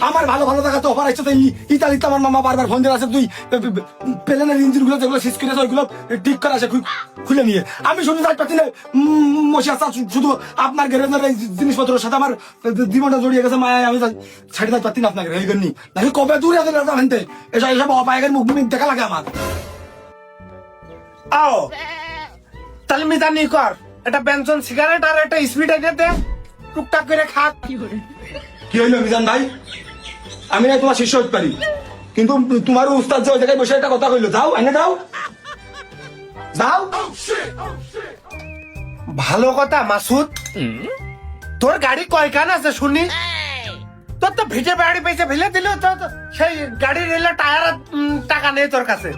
আমার ভালো ভালো জায়গাতে অফার আসছে তো ইতালিতে আমার মামা বারবার ফোন দিয়ে আছে তুই প্লেনের ইঞ্জিন গুলো যেগুলো শেষ করেছে ওইগুলো ঠিক করা আছে খুলে নিয়ে আমি শুধু যাই পাচ্ছি না মশিয়া শুধু আপনার গ্যারেজের এই জিনিসপত্রের সাথে আমার জীবনটা জড়িয়ে গেছে মায়ায় আমি ছেড়ে যাই পাচ্ছি না আপনাকে এই জন্য নাকি কবে দূরে আছে হেনতে এসব এসব অপায়ের মুখ দেখা লাগে আমার আও তাহলে মিজানি কর এটা বেনসন সিগারেট আর একটা স্পিড এনে দে টুকটাক করে খা কি হইলো মিজান ভাই আমি না তোমার শিষ্য হতে পারি কিন্তু তোমার উস্তাদ যে ওই জায়গায় বসে একটা কথা কইলো যাও এনে যাও যাও ভালো কথা মাসুদ তোর গাড়ি কয়খান আছে শুনি তোর তো ভিজে বাড়ি পয়সা ফেলে দিল তো সেই গাড়ির রেলে টায়ার টাকা নেই তোর কাছে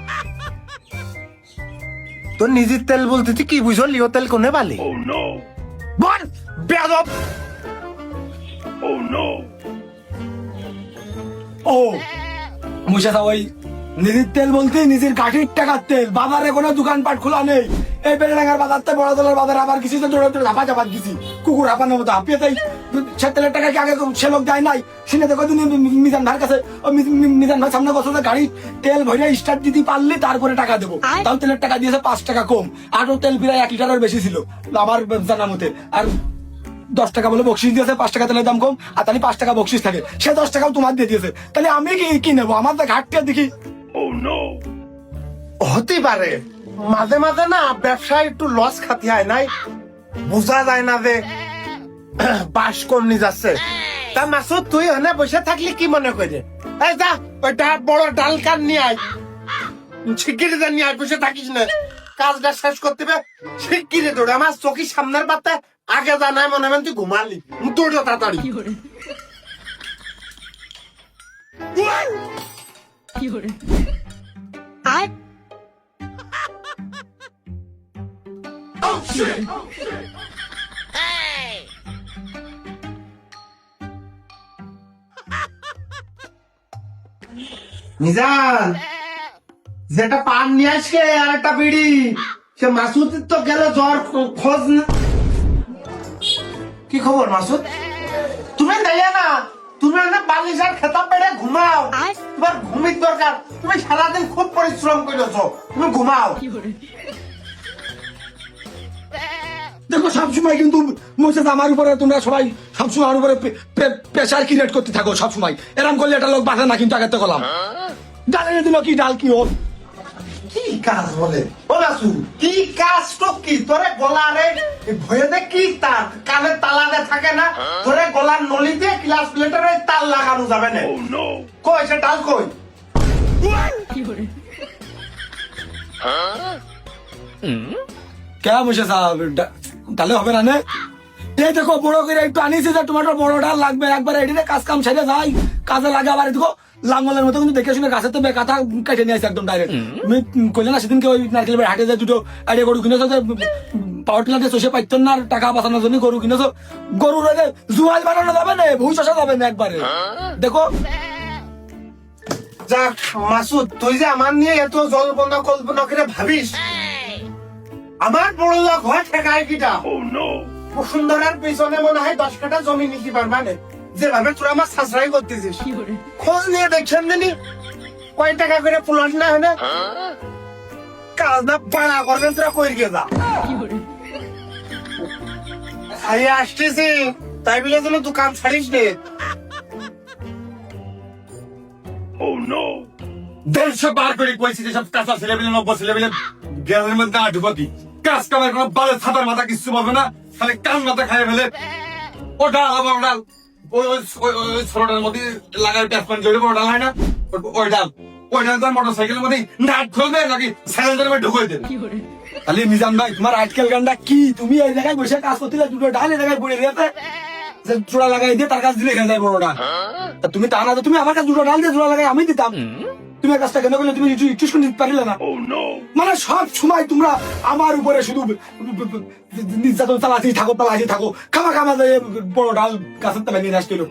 তোর নিজের তেল বলতে তুই কি বুঝো লিও তেল কোনে বালি বল বেয়াদব ও মুশাদা ওই নিজের তেল বলতে নিজের গাড়ির টাকার তেল বাজারে কোনো দোকানপাট খোলা নেই এই বেলেডাঙ্গার বাজারতে বড় দলের বাজারে আবার কিছু দৌড়ে দৌড়ে ধাপা চাপা দিছি কুকুর হাঁপানোর মতো হাঁপিয়ে তাই সে তেলের টাকা কি আগে সে লোক দেয় নাই সিনে দেখো দিন মিজান ভাইয়ের কাছে মিজান ভাই সামনে বছর গাড়ি তেল ভরে স্টার্ট দিতে পারলে তারপরে টাকা দেবো তাও তেলের টাকা দিয়েছে 5 টাকা কম আরো তেল প্রায় 1 লিটারের বেশি ছিল আমার জানার মতে আর 10 টাকা বলে বকশিস দিয়েছে 5 টাকা তেলের দাম কম আর তাহলে 5 টাকা বকশিস থাকে সে 10 টাকাও তোমার দিয়ে দিয়েছে তাহলে আমি কি নেবো আমার তো ঘাটটা দেখি হতে পারে মাঝে মাঝে না ব্যবসায় একটু লস খাতি হয় নাই বোঝা যায় না যে বাস কমনি যাচ্ছে তা মাসুদ তুই ওখানে বসে থাকলে কি মনে করে এই যা ওইটা বড় ডাল কান নিয়ে আয় শিগগিরি যা নিয়ে আয় বসে থাকিস না কাজটা শেষ করতে হবে শিগগিরি দৌড়ে আমার চোখের সামনের বার্তা আগে জানায় মনে হয় তুই ঘুমালি দৌড়ো তাড়াতাড়ি মিজান যেটা পান নিয়ে আসকে আর একটা বিড়ি সে মাসুদ তো গেল জ্বর খোঁজ কি খবর মাসুদ তুমি দেয়া না তুমি না বালিশ আর খেতা পেড়ে ঘুমাও তোমার ঘুমির দরকার তুমি সারাদিন খুব পরিশ্রম করেছো তুমি ঘুমাও দেখো সবসময় কিন্তু মুর্শিদ আমার উপরে তোমরা সবাই সবসময় আমার উপরে প্রেশার ক্রিয়েট করতে থাকো সবসময় এরকম করলে একটা লোক বাঁচে না কিন্তু আগে তো করলাম ডালে দিল কি ডাল কি হোক কি কাজ বলে ও নাসু কি কাজ তো কি তোরে গলারে ভয়ে কি তার কানে তালাতে থাকে না তোরে গলার নলিতে ক্লাস প্লেটের তাল লাগানো যাবে না কই সে ডাল কই কে মুর্শিদ সাহেব তাহলে হবে না নে এই দেখো বড় করে একটু আনিছি যে তোমার বড় ডাল লাগবে একবার এদিকে কাজ কাম ছেড়ে যাই কাজে লাগে আবার দেখো লাঙ্গলের মতো কিন্তু দেখে শুনে গাছের তো কাঁথা কেটে নিয়ে আসছে একদম ডাইরেক্ট তুমি কইলে না সেদিনকে ওই নারকেল বাড়ি হাটে যে দুটো আইডিয়া গরু কিনেছো যে পাওয়ার টিলার চষে পাইতেন না টাকা বাঁচানোর জন্য গরু কিনেছো গরুর জুয়াল বানানো যাবে না ভুই চষা যাবে না একবারে দেখো যাক মাসুদ তুই যে আমার নিয়ে এত জল্পনা কল্পনা করে ভাবিস আমার বড় লোক হয় ঠেকায় কিটা বসুন্ধরার পেছনে মনে হয় 10 কাঠা জমি নিতে পারবা না যেভাবে তোরা আমার সাশ্রয় করতেছিস খোঁজ নিয়ে দেখছেন জানি কয় টাকা করে প্লট না হলে কাজ না পাড়া করবেন তোরা কই গিয়ে যা আমি আসতেছি তাই বলে যেন দোকান ছাড়িস নে 150 বার করে কইছি যে সব কাঁচা ছেলেবেলে নব্য ছেলেবেলে গ্যাসের মধ্যে না ঢুকতি কাজ কামের কোনো বালে ছাতার মাথা কিছু পাবে না খালি কান মাথা খাইয়ে ফেলে ওটা আবার ওটা ওই ছোটটার মধ্যে লাগার প্যাসমেন্ট জড়িয়ে বড় ডাল হয় না ওই ডাল তো মোটর সাইকেলের মধ্যে নাট খুলবে নাকি সাইকেলের মধ্যে ঢুকিয়ে দেবে তাহলে মিজান ভাই তোমার আজকাল গানটা কি তুমি এই জায়গায় বসে কাজ করতে দুটো ডাল এই জায়গায় পড়ে দিয়েছে যে চূড়া লাগাই দিয়ে তার কাছে দিলে এখানে যায় বড় ডাল তা তুমি তা না তুমি আমার কাছে দুটো ডাল দিয়ে চূড়া লাগাই আমি দিতাম তুমি কাজটা কেন করলে তুমি একটু শুনে দিতে পারলে না মানে সব সময় তোমরা আমার উপরে শুধু নির্যাতন চালাতেই থাকো খামা খামা যায় বড় ডাল গাছের তালা নিয়ে আসছিল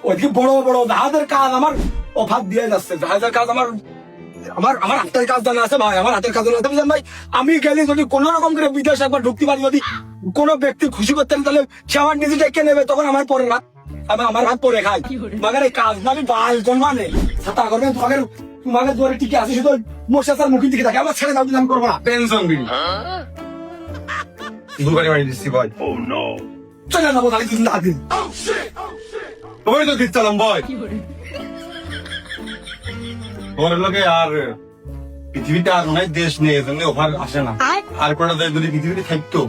ওইদিকে বড় বড় জাহাজের কাজ আমার অফার দিয়ে যাচ্ছে জাহাজের কাজ আমার হাতের কাজ জানা আছে ভাই আমার হাতের কাজ জানা আছে ভাই আমি গেলে যদি কোন রকম করে বিদেশে একবার ঢুকতে পারি যদি কোনো ব্যক্তি খুশি করতেন তাহলে সে আমার নিজে ডেকে নেবে তখন আমার পরে রাত আমি আমার হাত পরে খাই তোমাকে এই কাজ না আমি বাল জন্মানে ছাতা করবে তোমাকে দুয়ারে টিকে আসি শুধু মশা তার মুখের দিকে থাকে আমার ছেড়ে দাও আমি করবো না পেনশন বিল দুবারে বাড়ি দিচ্ছি ভাই চলে যাবো তাহলে দুদিন দিন তোমার তো দিচ্ছিলাম ভাই তোমার লোকে আর পৃথিবীতে আর অনেক দেশ নেই এজন্য অফার আসে না আর কোনটা দেশ যদি পৃথিবীতে থাকতো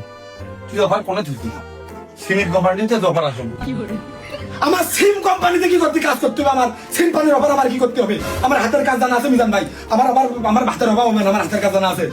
তুই অফার কোনো থাকতি না সিমেন্ট কোম্পানিতে অফার আসে না। আমার সিম কোম্পানিতে কি করতে কাজ করতে হবে আমার সিম পানির অফার আমার কি করতে হবে আমার হাতের কাজ জানা আছে মিজান ভাই আমার হাতের অভাব হবে না, আমার হাতের কাজ জানা আছে